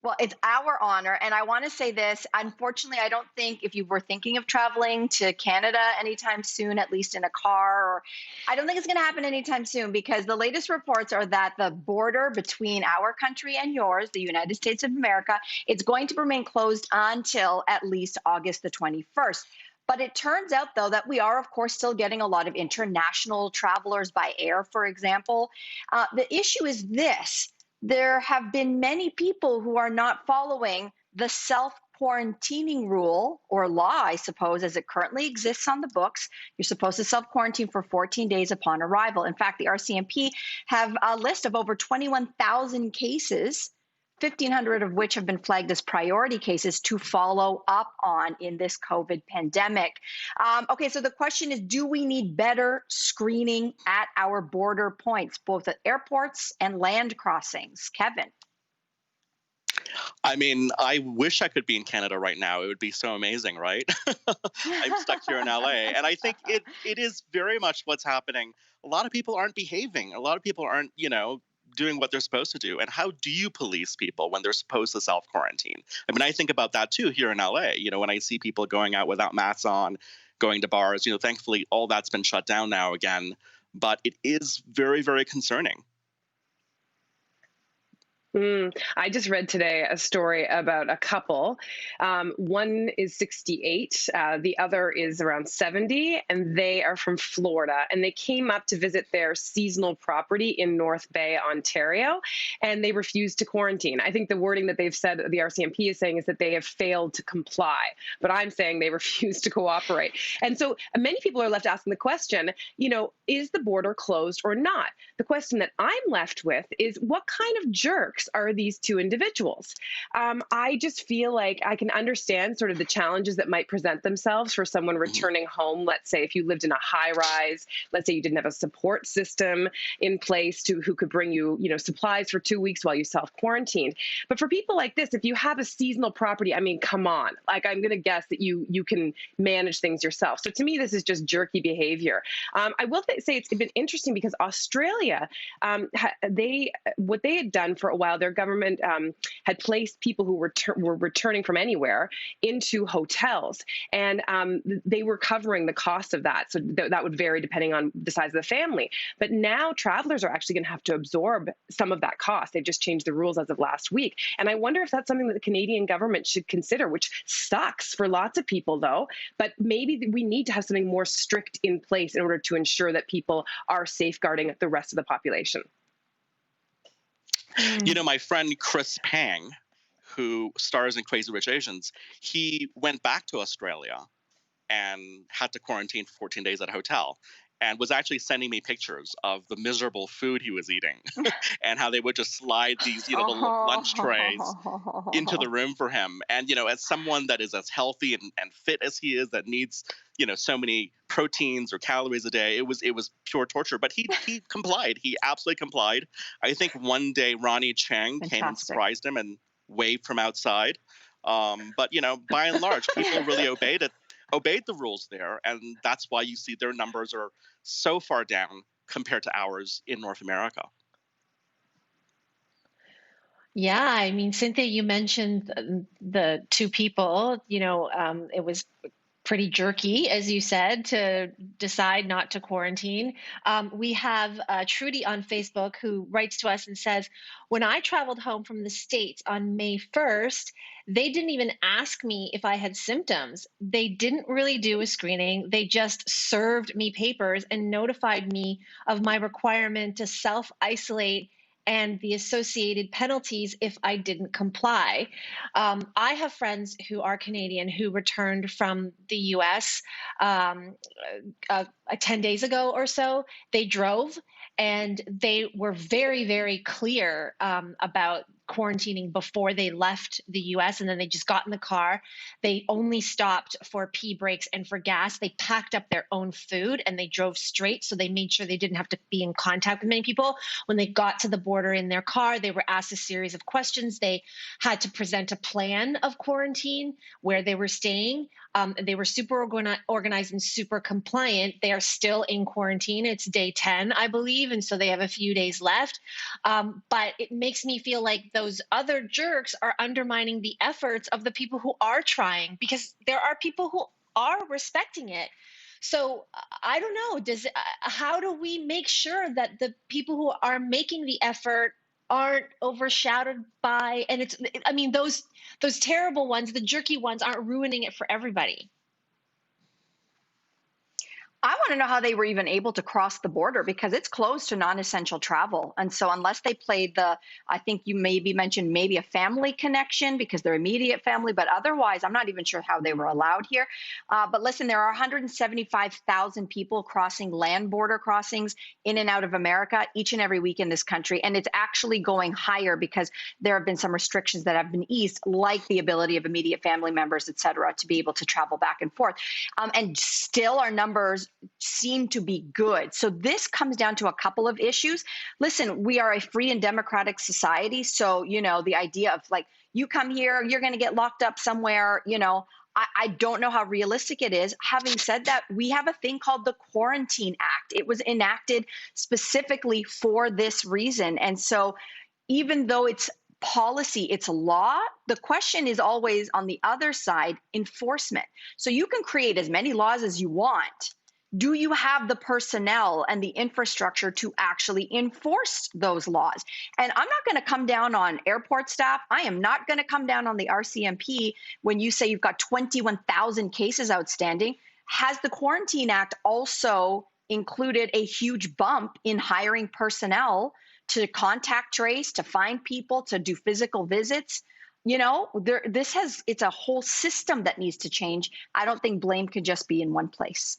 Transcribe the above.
Well, it's our honor. And I want to say this. Unfortunately, I don't think if you were thinking of traveling to Canada anytime soon, at least in a car, or I don't think it's going to happen anytime soon because the latest reports are that the border between our country and yours, the United States of America, it's going to remain closed until at least August the 21st. But it turns out, though, that we are, of course, still getting a lot of international travelers by air, for example. The issue is this. There have been many people who are not following the self quarantining rule or law, I suppose, as it currently exists on the books. You're supposed to self quarantine for 14 days upon arrival. In fact, the RCMP have a list of over 21,000 cases, 1,500 of which have been flagged as priority cases to follow up on in this COVID pandemic. Okay, so the question is, do we need better screening at our border points, both at airports and land crossings? Kevin. I mean, I wish I could be in Canada right now. It would be so amazing, right? I'm stuck here in LA. And I think it is very much what's happening. A lot of people aren't behaving. A lot of people aren't, doing what they're supposed to do. And how do you police people when they're supposed to self-quarantine? I mean, I think about that too here in LA. When I see people going out without masks on, going to bars, thankfully all that's been shut down now again. But it is very, very concerning. I just read today a story about a couple. One is 68, the other is around 70, and they are from Florida. And they came up to visit their seasonal property in North Bay, Ontario, and they refused to quarantine. I think the wording that they've said, the RCMP is saying, is that they have failed to comply. But I'm saying they refuse to cooperate. And so many people are left asking the question, is the border closed or not? The question that I'm left with is, what kind of jerks are these two individuals? I just feel like I can understand sort of the challenges that might present themselves for someone returning home. Let's say if you lived in a high rise, let's say you didn't have a support system in place who could bring you, supplies for 2 weeks while you self-quarantined. But for people like this, if you have a seasonal property, I mean, come on, like I'm going to guess that you can manage things yourself. So to me, this is just jerky behavior. I will say it's been interesting because Australia, what they had done for a while, their government had placed people who were returning from anywhere into hotels, and they were covering the cost of that. So that would vary depending on the size of the family. But now travelers are actually going to have to absorb some of that cost. They've just changed the rules as of last week. And I wonder if that's something that the Canadian government should consider, which sucks for lots of people, though. But maybe we need to have something more strict in place in order to ensure that people are safeguarding the rest of the population. My friend Chris Pang, who stars in Crazy Rich Asians, he went back to Australia and had to quarantine for 14 days at a hotel, and was actually sending me pictures of the miserable food he was eating and how they would just slide these, the lunch trays into the room for him. And, as someone that is as healthy and fit as he is, that needs, so many proteins or calories a day, it was pure torture. But he complied. He absolutely complied. I think one day Ronnie Chang came and surprised him and waved from outside. But, by and large, people really obeyed the rules there. And that's why you see their numbers are so far down compared to ours in North America. Yeah, I mean, Cynthia, you mentioned the two people, it was pretty jerky, as you said, to decide not to quarantine. We have Trudy on Facebook who writes to us and says, when I traveled home from the States on May 1st, they didn't even ask me if I had symptoms. They didn't really do a screening. They just served me papers and notified me of my requirement to self-isolate and the associated penalties if I didn't comply. I have friends who are Canadian who returned from the US 10 days ago or so. They drove and they were very, very clear about quarantining before they left the US, and then they just got in the car. They only stopped for pee breaks and for gas. They packed up their own food and they drove straight, so they made sure they didn't have to be in contact with many people. When they got to the border in their car, they were asked a series of questions. They had to present a plan of quarantine where they were staying. They were super organized and super compliant. They are still in quarantine. It's day 10, I believe, and so they have a few days left. But it makes me feel like those other jerks are undermining the efforts of the people who are trying, because there are people who are respecting it. So I don't know, how do we make sure that the people who are making the effort aren't overshadowed by, and I mean, those terrible ones, the jerky ones, aren't ruining it for everybody? I want to know how they were even able to cross the border, because it's closed to non-essential travel. And so unless they played I think you maybe mentioned maybe a family connection because they're immediate family, but otherwise, I'm not even sure how they were allowed here. But listen, there are 175,000 people crossing land border crossings in and out of America each and every week in this country. And it's actually going higher because there have been some restrictions that have been eased, like the ability of immediate family members, et cetera, to be able to travel back and forth. And still our numbers seem to be good. So this comes down to a couple of issues. Listen, we are a free and democratic society. So, the idea of like, you come here, you're going to get locked up somewhere, I don't know how realistic it is. Having said that, we have a thing called the Quarantine Act. It was enacted specifically for this reason. And so even though it's policy, it's law, the question is always on the other side, enforcement. So you can create as many laws as you want. Do you have the personnel and the infrastructure to actually enforce those laws? And I'm not going to come down on airport staff. I am not going to come down on the RCMP when you say you've got 21,000 cases outstanding. Has the Quarantine Act also included a huge bump in hiring personnel to contact trace, to find people, to do physical visits? It's a whole system that needs to change. I don't think blame could just be in one place.